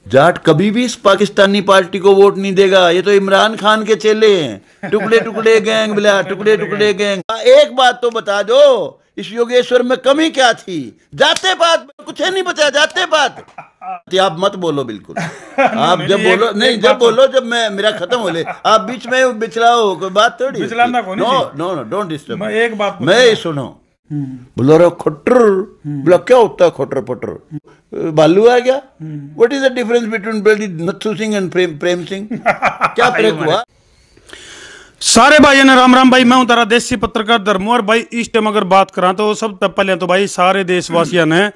जाट कभी भी इस पाकिस्तानी पार्टी को वोट नहीं देगा। ये तो इमरान खान के चेले हैं, टुकड़े टुकड़े गैंग, बोला टुकड़े टुकड़े गैंग। एक बात तो बता दो, इस योगेश्वर में कमी क्या थी? जाते बात कुछ नहीं बचा, जाते बात। आप मत बोलो बिल्कुल। आप जब बोलो नहीं, जब बोलो जब मैं मेरा खत्म हो ले, आप बीच में बिचलाओ, कोई बात थोड़ी। No no no, don't disturb. एक बात मैं सुनो, बोलो रे खट्टर, बोला क्या होता है खट्टर पट्टर? भालू आ गया। What is the difference between Nathu Singh and Prem Singh? क्या फर्क हुआ? सारे भाई ने राम राम भाई, मैं हूं तारा देसी पत्रकार धर्मो। और भाई इस टाइम अगर बात करा तो सब पहले तो भाई सारे देशवासियों ने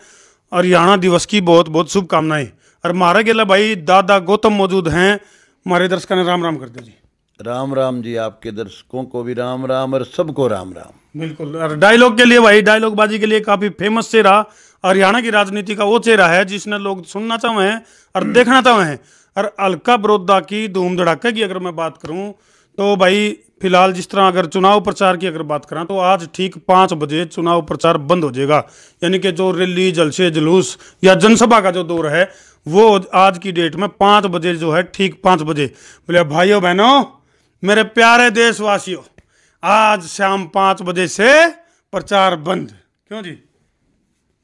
हरियाणा दिवस की बहुत बहुत शुभकामनाएं। और हमारे गेला भाई दादा गौतम मौजूद हैं, हमारे दर्शकों ने राम राम कर दो जी। राम राम जी, आपके दर्शकों को भी राम राम और सबको राम राम। बिल्कुल। और डायलॉग के लिए भाई, डायलॉग बाजी के लिए काफी फेमस चेहरा हरियाणा की राजनीति का वो चेहरा है जिसने लोग सुनना चाहे हैं और देखना चाहे हैं। और अलका बड़ौदा की धूम धड़ाके की अगर मैं बात करूं तो भाई फिलहाल जिस तरह अगर चुनाव प्रचार की अगर बात करें तो आज ठीक 5 बजे चुनाव प्रचार बंद हो जाएगा। यानी कि जो रैली, जलसे, जुलूस या जनसभा का जो दौर है वो आज की डेट में 5 बजे जो है, ठीक 5 बजे। बोले भाइयों बहनों, मेरे प्यारे देशवासियों, आज शाम 5 बजे से प्रचार बंद। क्यों जी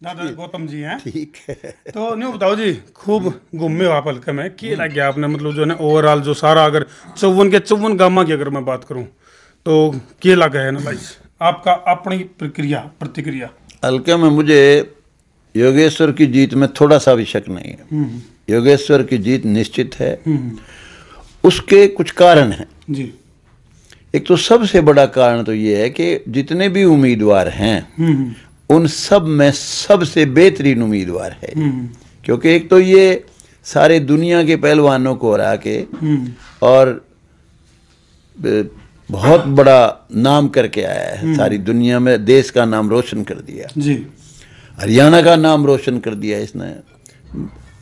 दादा गौतम जी हैं? ठीक है। तो नहीं बताओ जी, खूब घूमे हो आप हल्के में, क्या लग गया आपने? मतलब जो है ना ओवरऑल जो सारा अगर 54 गामा की अगर मैं बात करूं तो क्या लगा है ना भाई आपका अपनी प्रतिक्रिया? हल्के में मुझे योगेश्वर की जीत में थोड़ा सा भी शक नहीं है। योगेश्वर की जीत निश्चित है। उसके कुछ कारण हैं जी। एक तो सबसे बड़ा कारण तो ये है कि जितने भी उम्मीदवार हैं उन सब में सबसे बेहतरीन उम्मीदवार है। क्योंकि एक तो ये सारे दुनिया के पहलवानों को हरा के और बहुत बड़ा नाम करके आया है, सारी दुनिया में देश का नाम रोशन कर दिया जी। हरियाणा का नाम रोशन कर दिया इसने,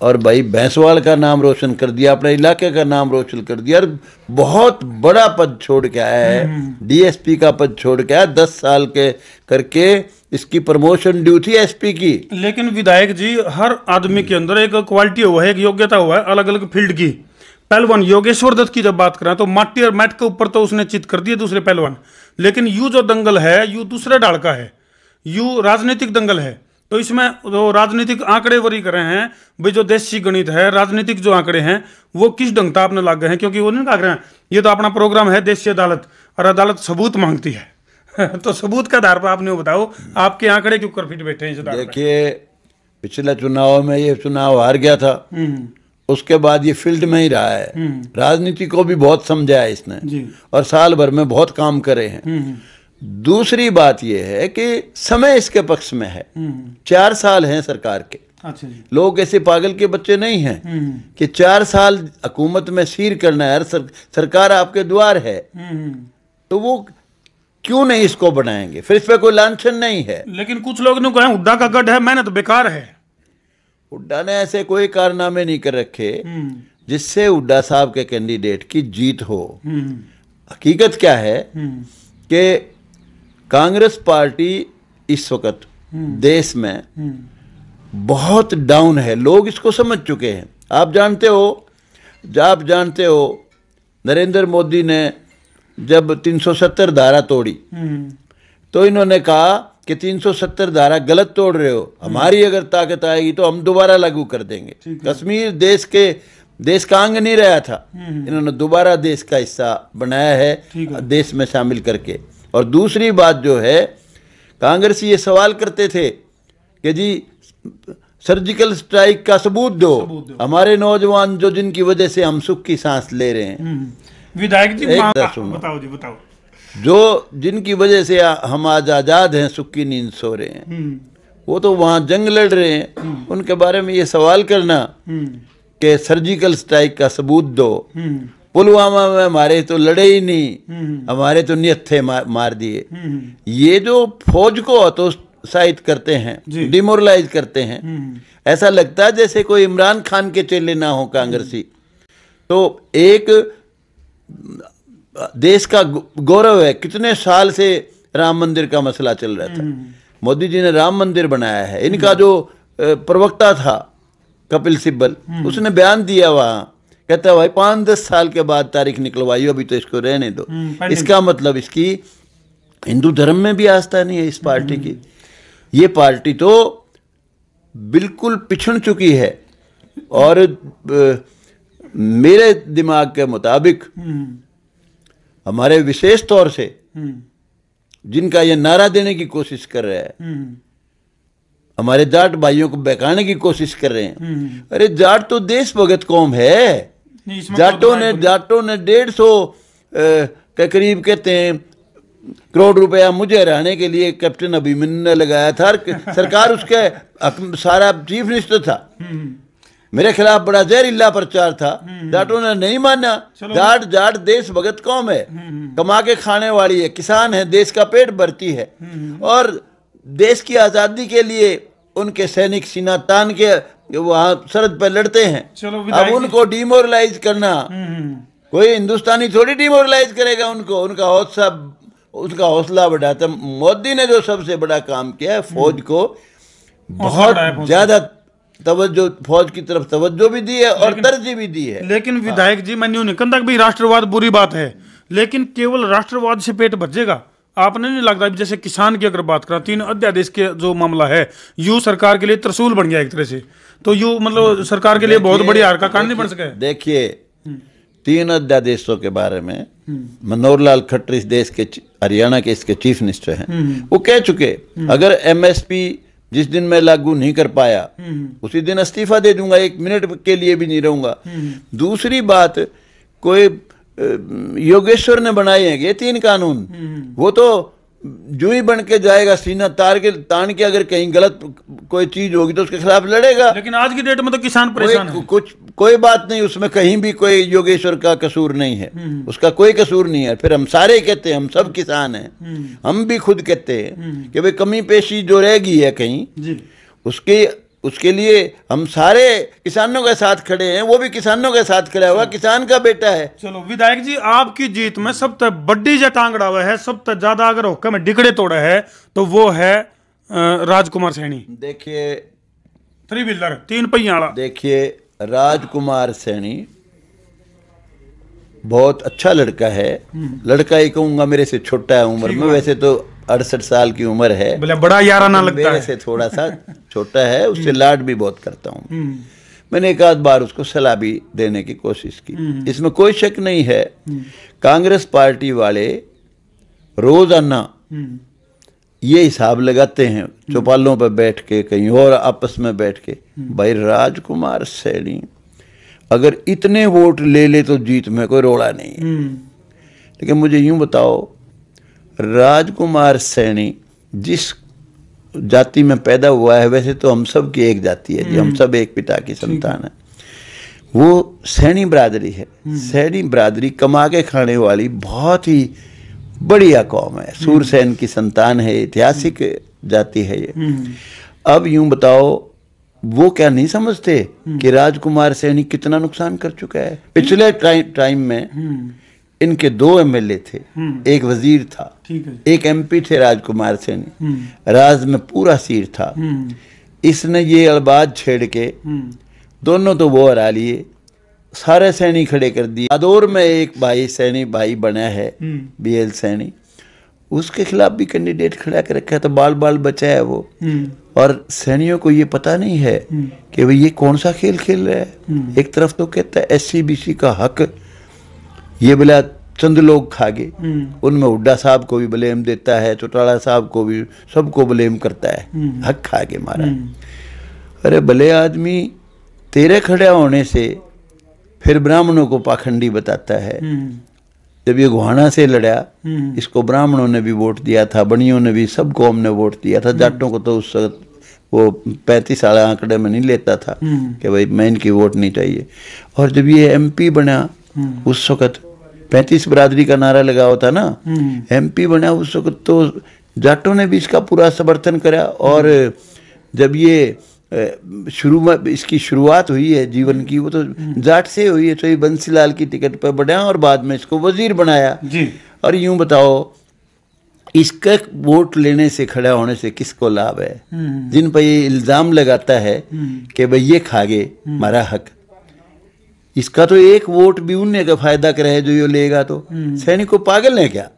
और भाई भैंसवाल का नाम रोशन कर दिया, अपने इलाके का नाम रोशन कर दिया, और बहुत बड़ा पद छोड़ के आया है। डीएसपी का पद छोड़ के आया, 10 साल के करके इसकी प्रमोशन ड्यू थी एसपी की। लेकिन विधायक जी, हर आदमी के अंदर एक क्वालिटी हुआ है, एक योग्यता हुआ है अलग अलग फील्ड की। पहलवान योगेश्वर दत्त की जब बात करें तो माटी और मैट के ऊपर तो उसने चित कर दिए दूसरे पहलवान, लेकिन यू जो दंगल है यू दूसरे ढाल का है, यू राजनीतिक दंगल है। तो इसमें जो राजनीतिक आंकड़े वरी कर रहे हैं भाई, जो देशी गणित है, राजनीतिक जो आंकड़े हैं वो किस ढंग से आपने लाग गए हैं? क्योंकि वो नहीं लाग रहे हैं, ये तो अपना प्रोग्राम है देशी अदालत, और अदालत सबूत मांगती है तो सबूत का आधार पर आपने बताओ आपके आंकड़े क्यों कर फिट बैठे हैं? देखिए, पिछले चुनाव में ये चुनाव हार गया था, उसके बाद ये फील्ड में ही रहा है। राजनीति को भी बहुत समझा है इसने और साल भर में बहुत काम करे हैं। दूसरी बात यह है कि समय इसके पक्ष में है। 4 साल हैं सरकार के। अच्छा जी। लोग ऐसे पागल के बच्चे नहीं हैं कि 4 साल हुकूमत में सीर करना है। सरकार आपके द्वार है, तो वो क्यों नहीं इसको बनाएंगे? फिर इस पे कोई लांछन नहीं है। लेकिन कुछ लोग ने कहा हुड्डा का गढ़ है, मेहनत बेकार है। हुड्डा ने ऐसे कोई कारनामे नहीं कर रखे जिससे हुड्डा साहब के कैंडिडेट की जीत हो। हकीकत क्या है कि कांग्रेस पार्टी इस वक्त देश में बहुत डाउन है। लोग इसको समझ चुके हैं। आप जानते हो नरेंद्र मोदी ने जब 370 धारा तोड़ी तो इन्होंने कहा कि 370 धारा गलत तोड़ रहे हो, हमारी अगर ताकत आएगी तो हम दोबारा लागू कर देंगे। कश्मीर देश का अंग नहीं रहा था, इन्होंने दोबारा देश का हिस्सा बनाया है देश में शामिल करके। और दूसरी बात जो है, कांग्रेसी ये सवाल करते थे कि जी सर्जिकल स्ट्राइक का सबूत दो, हमारे नौजवान जो जिनकी वजह से हम सुख की सांस ले रहे हैं। विधायक जी बताओ। जो जिनकी वजह से हम आज आजाद हैं, सुख की नींद सो रहे हैं, वो तो वहां जंग लड़ रहे हैं। उनके बारे में ये सवाल करना कि सर्जिकल स्ट्राइक का सबूत दो, पुलवामा में हमारे तो लड़े ही नहीं, हमारे तो निहत्थे मार दिए। ये जो फौज को हतोत्साहित करते हैं, डिमोरलाइज करते हैं, ऐसा लगता है जैसे कोई इमरान खान के चेले ना हो कांग्रेसी। तो एक देश का गौरव है। कितने साल से राम मंदिर का मसला चल रहा था, मोदी जी ने राम मंदिर बनाया है। इनका जो प्रवक्ता था कपिल सिब्बल, उसने बयान दिया वहां, कहता है भाई 5-10 साल के बाद तारीख निकलवाइयो, अभी तो इसको रहने दो। इसका मतलब इसकी हिंदू धर्म में भी आस्था नहीं है इस पार्टी की। ये पार्टी तो बिल्कुल पिछड़ चुकी है। और मेरे दिमाग के मुताबिक हमारे विशेष तौर से जिनका ये नारा देने की कोशिश कर रहा है, हमारे जाट भाइयों को बहकाने की कोशिश कर रहे हैं। अरे जाट तो देशभगत कौम है। जाटों ने 150 के करीब कहते हैं करोड़ रुपया मुझे हराने के लिए कैप्टन अभिमन्यु ने लगाया था। सरकार उसके सारा चीफ मिनिस्टर था, मेरे खिलाफ बड़ा जहरीला प्रचार था। जाटों ने नहीं माना। जाट देश भगत कौम है, कमा के खाने वाली है, किसान है, देश का पेट भरती है। और देश की आजादी के लिए उनके सैनिक सीना तान के वहां सरहद पर लड़ते हैं। अब उनको डिमोरलाइज करना, कोई हिंदुस्तानी थोड़ी डिमोरलाइज करेगा उनको। उनका हौसला बढ़ाता। मोदी ने जो सबसे बड़ा काम किया है, फौज को बहुत ज्यादा तवज्जो, फौज की तरफ तवज्जो भी दी है और तरजीह भी दी है। लेकिन विधायक जी, मैं यूं नहीं कहता कि राष्ट्रवाद बुरी बात है, लेकिन केवल राष्ट्रवाद से पेट भरेगा। आपने नहीं लगता जैसे किसान की अगर बात करें, 3 अध्यादेश के जो मामला है, यू सरकार के लिए त्रिशूल बन गया एक तरह से। तो यू मतलब सरकार के लिए बहुत बड़ी हार का कारण नहीं बन सके। देखिए 3 अध्यादेशों के बारे में मनोहर लाल खट्टर इस देश के हरियाणा के इसके चीफ मिनिस्टर हैं, वो कह चुके अगर एमएसपी जिस दिन मैं लागू नहीं कर पाया उसी दिन इस्तीफा दे दूंगा, 1 मिनट के लिए भी नहीं रहूंगा। दूसरी बात, कोई योगेश्वर ने बनाए हैं ये 3 कानून, वो तो जो ही बन के जाएगा, सीना तान के अगर कहीं गलत कोई चीज होगी तो उसके खिलाफ लड़ेगा। लेकिन आज की डेट में तो किसान परेशान है। कोई बात नहीं, उसमें कहीं भी कोई योगेश्वर का कसूर नहीं है, उसका कोई कसूर नहीं है। फिर हम सारे कहते हैं, हम सब किसान हैं, हम भी खुद कहते हैं कि भाई कमी पेशी जो रह गई है कहीं जी, उसके लिए हम सारे किसानों के साथ खड़े हैं। वो भी किसानों के साथ खड़ा हुआ, किसान का बेटा है। चलो विधायक जी, आपकी जीत में सबसे बड़ी जो टांगड़ा हुआ है, सबसे ज्यादा अगर हुक्का में डिगड़े तोड़ा है तो वो है राजकुमार सैनी। देखिए 3 व्हीलर 3 पहिया वाला, देखिए राजकुमार सैनी बहुत अच्छा लड़का है। लड़का ही कहूंगा, मेरे से छोटा है उम्र में, वैसे तो 68 साल की उम्र है, बड़ा याराना लगता है। मेरे से थोड़ा सा छोटा है, उससे लाड भी बहुत करता हूँ। मैंने एक आध बार उसको सलाह भी देने की कोशिश की, इसमें कोई शक नहीं है। कांग्रेस पार्टी वाले रोजाना ये हिसाब लगाते हैं चौपालों पर बैठ के, कहीं और आपस में बैठ के, भाई राजकुमार सैनी अगर इतने वोट ले ले तो जीत में कोई रोड़ा नहीं है। लेकिन मुझे यूं बताओ, राजकुमार सैनी जिस जाति में पैदा हुआ है, वैसे तो हम सब की एक जाति है जी, हम सब एक पिता की संतान है, वो सैनी बरादरी है। सैनी बरादरी कमा के खाने वाली बहुत ही बढ़िया कौम है, सूरसेन की संतान है, ऐतिहासिक जाति है ये। अब यूं बताओ, वो क्या नहीं समझते कि राजकुमार सैनी कितना नुकसान कर चुका है? पिछले टाइम में इनके 2 एमएलए थे, एक वजीर था, एक एमपी थे राजकुमार सैनी, राज में पूरा सिर था। इसने ये अलबाज छेड़ के दोनों तो वो हरा लिए, सारे सैनी खड़े कर दिए। आदौर में एक भाई सैनी भाई बना है, बीएल सैनी, उसके खिलाफ भी कैंडिडेट खड़ा कर रखा है, तो बाल बाल बचा है वो। और सैनियों को ये पता नहीं है कि भाई ये कौन सा खेल खेल रहा है। एक तरफ तो कहता है SC-BC का हक ये बोला चंद लोग खा गए, उनमें हुड्डा साहब को भी ब्लेम देता है, चौटाला साहब को भी, सबको ब्लेम करता है, हक खा के मारा। अरे भले आदमी, तेरे खड़ा होने से फिर ब्राह्मणों को पाखंडी बताता है। जब ये गोहाना से लड़ा, इसको ब्राह्मणों ने भी वोट दिया था, बनियों ने भी, सब कौम ने वोट दिया था। जाटों को तो उस वक्त वो 35 वाले आंकड़े में नहीं लेता था कि भाई मैं इनकी वोट नहीं चाहिए। और जब ये MP बना, उस वक्त 35 बरादरी का नारा लगा हुआ था ना, MP बना उस वक्त तो जाटों ने भी इसका पूरा समर्थन करा। और जब ये शुरू में इसकी शुरुआत हुई है जीवन की, वो तो जाट से हुई है, तो ये बंसीलाल की टिकट पर बढ़ा और बाद में इसको वजीर बनाया जी। और यूं बताओ, इसका वोट लेने से, खड़ा होने से किसको लाभ है? जिन पर ये इल्जाम लगाता है कि भाई ये खा गए हमारा हक, इसका तो एक वोट भी उन्हें का फायदा कर है जो ये लेगा। तो सैनिक को पागल है क्या?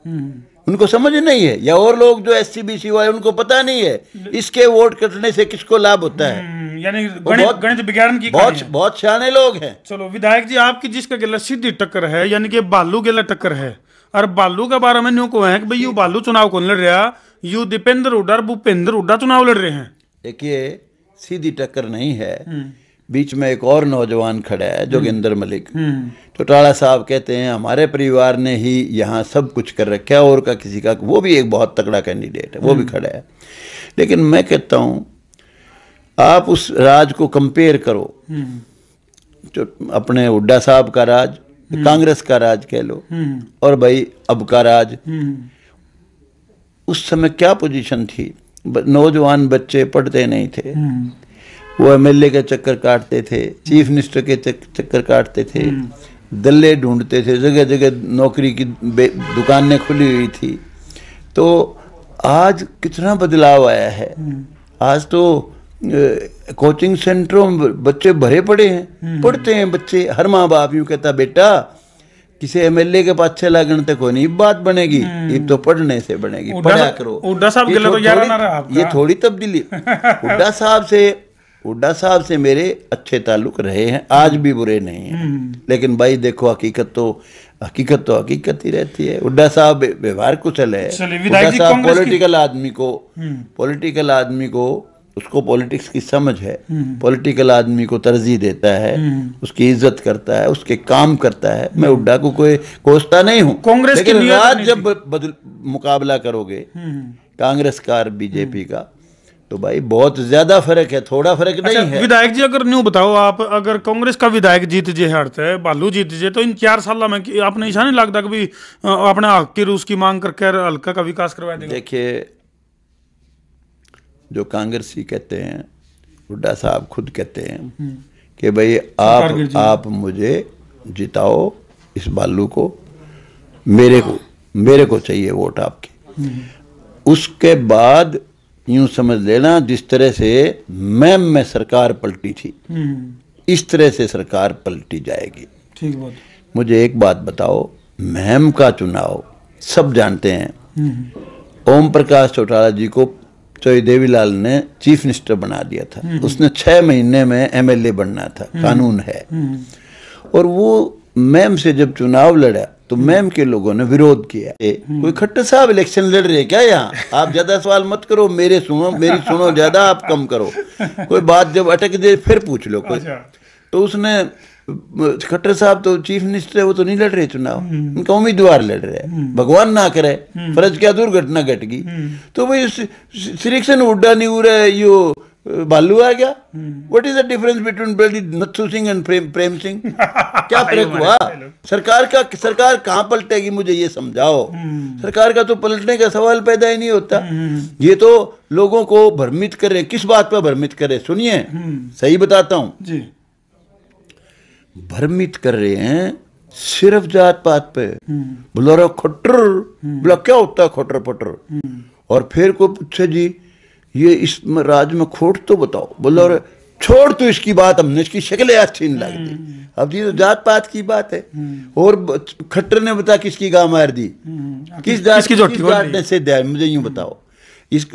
उनको समझ नहीं है, या और लोग जो SC BC वाले उनको पता नहीं है इसके वोट कटने से किसको लाभ होता है। यानी गणित विज्ञान की बहुत सियाने लोग हैं। चलो विधायक जी, आपकी जिसका गिला सीधी टक्कर है, यानी कि बालू गिला टक्कर है, और बालू के बारे में न्यू को है कि भाई यू बालू चुनाव कौन लड़ रहा, यू दीपेंद्र हुड्डा और भूपेंद्र हुड्डा चुनाव लड़ रहे हैं। देखिए सीधी टक्कर नहीं है, बीच में एक और नौजवान खड़ा है जोगिंदर मलिक। चौटाला साहब कहते हैं हमारे परिवार ने ही यहाँ सब कुछ कर रखा है, और का किसी का, वो भी एक बहुत तगड़ा कैंडिडेट है, वो भी खड़ा है। लेकिन मैं कहता हूँ आप उस राज को कंपेयर करो, जो अपने हुड्डा साहब का राज, कांग्रेस का राज कह लो, और भाई अब का राज। उस समय क्या पोजीशन थी? नौजवान बच्चे पढ़ते नहीं थे, वो MLA के चक्कर काटते थे, चीफ मिनिस्टर के चक्कर काटते थे, दल्ले ढूंढते थे, जगह जगह नौकरी की दुकानें खुली हुई थी। तो आज कितना बदलाव आया है। आज तो कोचिंग सेंटरों में बच्चे भरे पड़े हैं, पढ़ते हैं बच्चे। हर माँ बाप यूँ कहता बेटा किसी MLA के पास 6 लाख घंटे को नहीं बात बनेगी, ये तो पढ़ने से बनेगी, पढ़ा करो। हुड्डा साहब ये थोड़ी तब्दीली। हुड्डा साहब से मेरे अच्छे ताल्लुक रहे हैं, आज भी बुरे नहीं हैं। लेकिन भाई देखो हकीकत तो हकीकत ही रहती है। हुड्डा साहब व्यवहार कुशल है। हुड्डा साहब पॉलिटिकल आदमी को उसको पॉलिटिक्स की समझ है, पॉलिटिकल आदमी को तरजीह देता है, उसकी इज्जत करता है, उसके काम करता है। मैं हुड्डा को कोई कोसता नहीं हूँ, कांग्रेस लेकिन राज जब मुकाबला करोगे कांग्रेस का और बीजेपी का, तो भाई बहुत ज्यादा फर्क है, थोड़ा फर्क नहीं है। विधायक जी अगर न्यू बताओ, आप अगर कांग्रेस का विधायक जीत जे हटता है, बालू जीत जे, तो इन 4 साल में आपने ऐसा नहीं लगता कि भी अपने हक की रूस की मांग करके हल्का का विकास करवा देगा? देखिए जो कांग्रेसी कहते हैं, हुड्डा साहब खुद कहते हैं कि भाई आप मुझे जिताओ, इस बालू को, मेरे को चाहिए वोट आपकी। उसके बाद यूं समझ लेना जिस तरह से मैम में सरकार पलटी थी, इस तरह से सरकार पलटी जाएगी। ठीक बात। मुझे एक बात बताओ, मैम का चुनाव सब जानते हैं, ओम प्रकाश चौटाला जी को चौधरी देवीलाल ने चीफ मिनिस्टर बना दिया था। उसने 6 महीने में MLA बनना था, कानून है। और वो मैम से जब चुनाव लड़ा तो मैम के लोगों ने विरोध किया। कोई खट्टर साहब इलेक्शन लड़ रहे क्या यहाँ? आप ज्यादा सवाल मत करो, मेरी सुनो ज्यादा, आप कम करो। कोई बात जब अटक जाए फिर पूछ लो कोई। तो उसने, खट्टर साहब तो चीफ मिनिस्टर है, वो तो नहीं लड़ रहे चुनाव, उनका उम्मीदवार लड़ रहे हैं। भगवान ना करे फर्ज क्या दुर्घटना घट गई, तो भाई सिलेक्शन हुड्डा नहीं हो रहा है, यो बालू आ गया। What is the difference between Nathu Singh and Prem Singh? क्या फर्क हुआ? सरकार कहाँ पलटेगी, मुझे ये समझाओ। सरकार का तो पलटने का सवाल पैदा ही नहीं होता। ये तो लोगों को भ्रमित करे। किस बात पर भ्रमित करे? सुनिए, सही बताता हूँ जी। भ्रमित कर रहे हैं सिर्फ जात पात पे। बोला खट्टर, बोला क्या होता है खट्टर पटर? और फिर को पूछे जी ये इस राज में खोट तो बताओ। बोला छोड़ तो इसकी बात, हमने इसकी शक्लें अच्छी नहीं लगती। अब ये तो जात पात की बात है। और खट्टर ने बता किसकी गां मार दी, किस जात ने से दिया, मुझे यूं बताओ। इस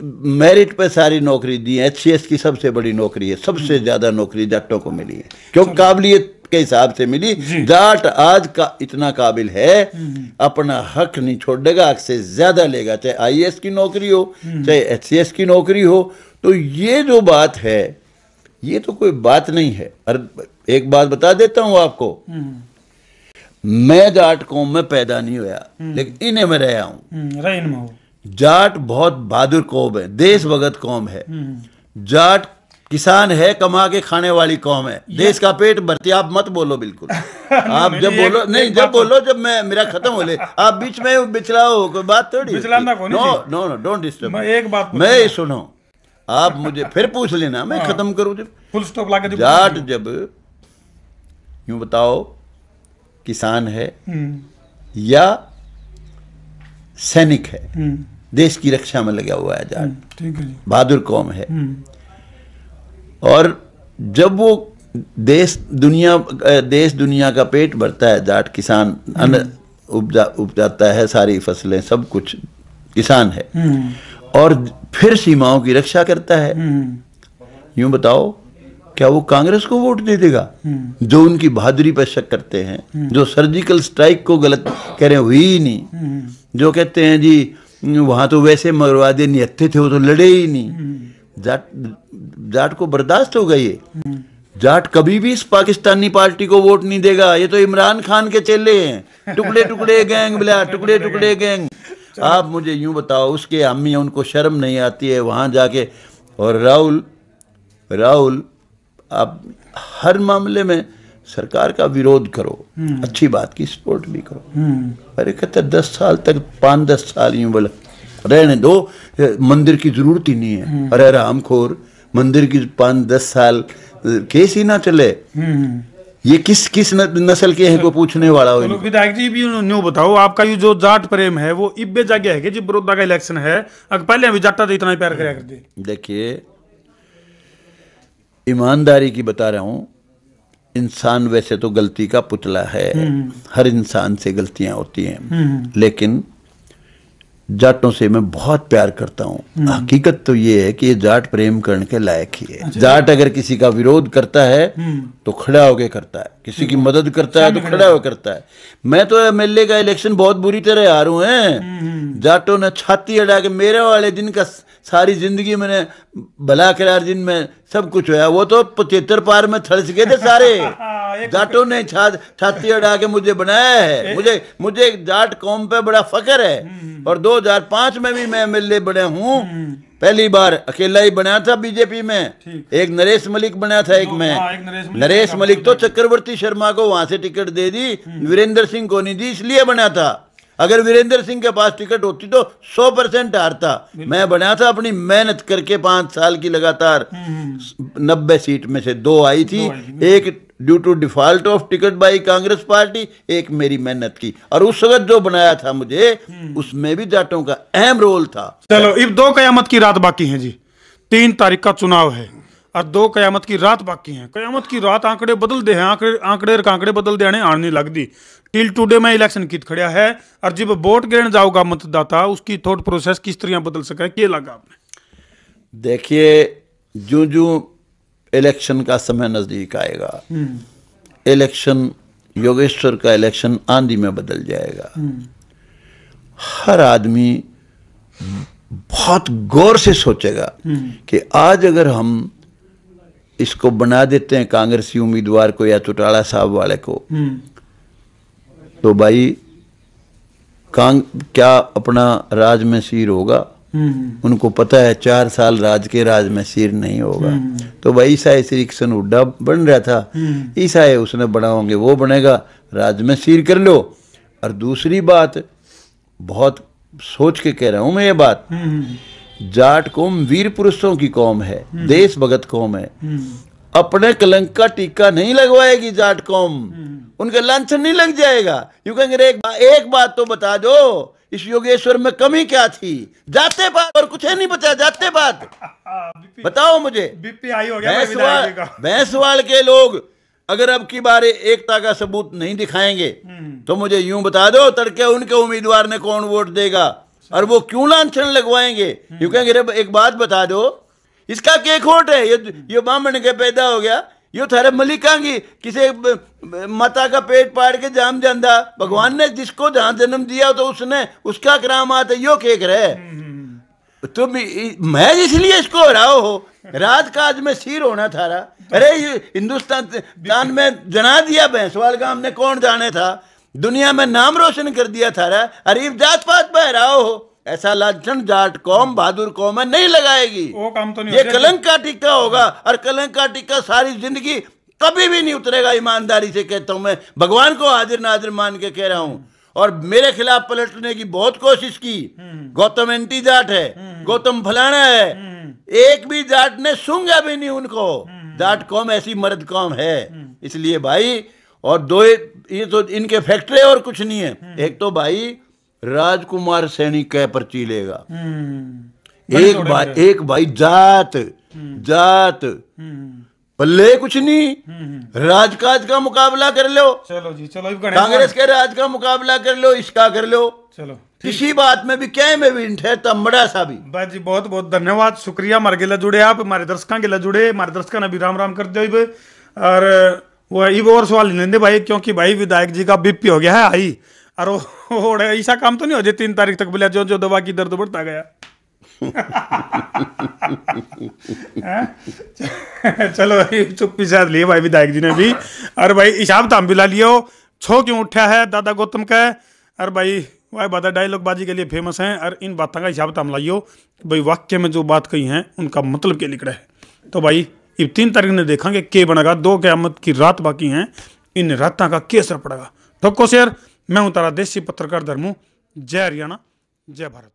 मेरिट पे सारी नौकरी दी है। HCS की सबसे बड़ी नौकरी है, सबसे ज्यादा नौकरी जाटों को मिली है, क्योंकि काबिलियत के हिसाब से मिली। जाट आज का इतना काबिल है, अपना हक नहीं छोड़ेगा, हक से ज्यादा लेगा, चाहे IAS की नौकरी हो, चाहे HCS की नौकरी हो। तो ये जो बात है, ये तो कोई बात नहीं है। और एक बात बता देता हूं आपको, मैं जाट कौम में पैदा नहीं हुआ, लेकिन इन्हें में रहा हूं। जाट बहुत बहादुर कौम है, देश भगत कौम है। जाट किसान है, कमा के खाने वाली कौम है, देश का पेट भरती। आप मत बोलो बिल्कुल। आप जब बोलो नहीं, जब बोलो जब मैं मेरा खत्म हो ले, आप बीच में बिचलाओ, कोई बात थोड़ी। No, don't disturb. एक बात मैं सुनो, आप मुझे फिर पूछ लेना, मैं खत्म करूं जब फुल स्टॉप ला के। जाट जब यूं बताओ किसान है या सैनिक है, देश की रक्षा में लगा हुआ है जाट, ठीक है जी। बहादुर कौम है। और जब वो देश दुनिया का पेट भरता है, जाट किसान अन्न उपजाता है, सारी फसलें सब कुछ किसान है, और फिर सीमाओं की रक्षा करता है। यूं बताओ, क्या वो कांग्रेस को वोट दे देगा? जो उनकी बहादुरी पर शक करते हैं, जो सर्जिकल स्ट्राइक को गलत कह रहे हैं, हुई ही नहीं, जो कहते हैं जी वहां तो वैसे मरवादे निहत्थे थे, वो तो लड़े ही नहीं। जाट को बर्दाश्त हो गई है। जाट कभी भी इस पाकिस्तानी पार्टी को वोट नहीं देगा। ये तो इमरान खान के चेले हैं, टुकड़े टुकड़े गैंग, बोला टुकड़े टुकड़े गैंग। आप मुझे यूं बताओ, उसके अम्मी उनको शर्म नहीं आती है वहां जाके? और राहुल आप हर मामले में सरकार का विरोध करो, अच्छी बात की सपोर्ट भी करो। अरे कहते 10 साल तक, 5-10 साल यूं बोला रहने दो, मंदिर की जरूरत ही नहीं है। अरे रामखोर, मंदिर की 5-10 साल केस ही ना चले। ये किस नस्ल के हैं को पूछने वाला हो। तो विधायक जी भी न्यू बताओ, आपका ये जो जाट प्रेम है वो इब्बे जागे है कि जी बड़ौदा का इलेक्शन है, अगर पहले अभी जाटा तो इतना ही प्यार कराया करते? देखिए, ईमानदारी की बता रहा हूं, इंसान वैसे तो गलती का पुतला है, हर इंसान से गलतियां होती हैं, लेकिन जाटों से मैं बहुत प्यार करता हूं। हकीकत तो ये है कि ये जाट प्रेम करने के लायक ही है। जाट अगर किसी का विरोध करता है तो खड़ा होके करता है, किसी की मदद करता है तो खड़ा होकर करता है। मैं तो एमएलए का इलेक्शन बहुत बुरी तरह हार हुए हैं। जाटों ने छाती अड़ा के, मेरे वाले दिन का सारी जिंदगी मैंने भला करार दिन में सब कुछ हुआ, वो तो 75 पार में थड़स गए थे सारे। जाटों ने छाती अड़ा के मुझे बनाया है। मुझे जाट कौम पे बड़ा फख्र है। और 2005 में भी मैं एमएलए बना हूँ, पहली बार अकेला ही बना था बीजेपी में। एक नरेश मलिक बना था, एक मैं। नरेश मलिक तो चक्रवर्ती शर्मा को वहां से टिकट दे दी, वीरेंद्र सिंह को नहीं दी, इसलिए बना था। अगर वीरेंद्र सिंह के पास टिकट होती तो 100% हारता। मैं बना था अपनी मेहनत करके, 5 साल की लगातार। 90 सीट में से 2 आई थी, एक due to default of ticket by Congress party, एक मेरी मेहनत की। और उस वक्त जो बनाया था मुझे, उसमें भी जाटों का अहम रोल था। चलो, अब 2 कयामत की रात बाकी है जी। 3 तारीख का चुनाव है और 2 कयामत की रात बाकी है। कयामत की रात आंकड़े बदल दे हैं, आंकड़े बदल दे आने लग दी। टिल टुडे में इलेक्शन कित खड़ा है, और जब वोट गिरने जाओगा मतदाता, उसकी थॉट प्रोसेस किस तरह बदल सके, क्या लगा आपने? देखिए, जो इलेक्शन का समय नजदीक आएगा, इलेक्शन, योगेश्वर का इलेक्शन आंधी में बदल जाएगा। हर आदमी बहुत गौर से सोचेगा कि आज अगर हम इसको बना देते हैं कांग्रेसी उम्मीदवार को या चौटाला साहब वाले को, तो भाई क्या अपना राज में सिर होगा? उनको पता है 4 साल राज में सिर नहीं होगा। तो भाई ईसाई श्रीकृष्ण हुड्डा बन रहा था, ईसाई उसने बनाओगे वो बनेगा, राज में सिर कर लो। और दूसरी बात, बहुत सोच के कह रहा हूं मैं ये बात, जाट कौम वीर पुरुषों की कौम है, देश भगत कौम है। अपने कलंक का टीका नहीं लगवाएगी जाट कौम, उनका लांछन नहीं लग जाएगा। यूं कहेंगे एक बात तो बता दो, इस योगेश्वर में कमी क्या थी? जाते बात और कुछ है नहीं बचा, जाते बात बताओ मुझे। बीपीआई हो गया भैंसवाल के लोग अगर अब की बार एकता का सबूत नहीं दिखाएंगे तो मुझे यूं बता दो, तड़के उनके उम्मीदवार ने कौन वोट देगा? और वो क्यों लांछन लगवाएंगे? यूं कहेंगे एक बात बता दो, इसका क्या खोट है? ये बामण के पैदा हो गया, यो थारे मलिका की किसी माता का पेट पाड़ के जाम जांदा, भगवान ने जिसको जहां जन्म दिया तो उसने उसका करामात है, यो केक रहे तुम मैं इसलिए इसको हराओ हो। राजकाज में सिर होना थारा। अरे हिंदुस्तान में जना दिया भैंसवाल का हमने, कौन जाने था? दुनिया में नाम रोशन कर दिया थारा। अरे जात पात पे हराओ हो, ऐसा लांछन जाट कौम बहादुर कौम है नहीं लगाएगी। वो काम तो नहीं, ये कलंक का टिक्का होगा, और कलंक का टिक्का सारी जिंदगी कभी भी नहीं उतरेगा। ईमानदारी से कहता हूं, मैं भगवान को हाजिर नाजिर मान के कह रहा हूं। और मेरे खिलाफ पलटने की बहुत कोशिश की। गौतम एंटी जाट है, गौतम फलाना है, एक भी जाट ने सूंघा भी नहीं उनको। जाट कौम ऐसी मर्द कौम है। इसलिए भाई, और 2 ये तो इनके फैक्टरी और कुछ नहीं है। एक तो भाई राजकुमार सैनी कह पर्ची लेगा। बड़ी एक भाई जात जात पल्ले कुछ नहीं, राजकाज का मुकाबला कर लो। चलो जी, चलो कांग्रेस के राज का मुकाबला कर लो, इसका कर लो। चलो किसी बात में भी क्या में भी है तब बड़ा सा भी। बस जी, बहुत बहुत धन्यवाद, शुक्रिया। हमारे गिला जुड़े आप, हमारे दर्शकों गिला जुड़े, हमारे दर्शकों ने भी राम राम कर दिया। और वो इब और सवाल नहीं लेंगे भाई, क्योंकि भाई विधायक जी का बीपी हो गया है हाई। और ऐसा काम तो नहीं हो जाए 3 तारीख तक बोला जो जो दवा की दर्द बढ़ता गया। चलो चुप्पी साध लिए भाई विधायक जी ने भी। और भाई हिसाब ताम भी ला लियो, छो क्यों उठा है दादा गौतम का। और भाई वह बात डायलॉग बाजी के लिए फेमस हैं। और इन बातों का हिसाब ताम लाइयो भाई, वाक्य में जो बात कही है उनका मतलब क्या लिख रहा है। तो भाई ये 3 तारीख ने देखेंगे के बनेगा। 2 क़यामत की रात बाकी हैं, इन रातों का क्या असर पड़ेगा। ठोको शेर, मैं हूं तारा देसी पत्रकार धर्मू। जय हरियाणा, जय भारत।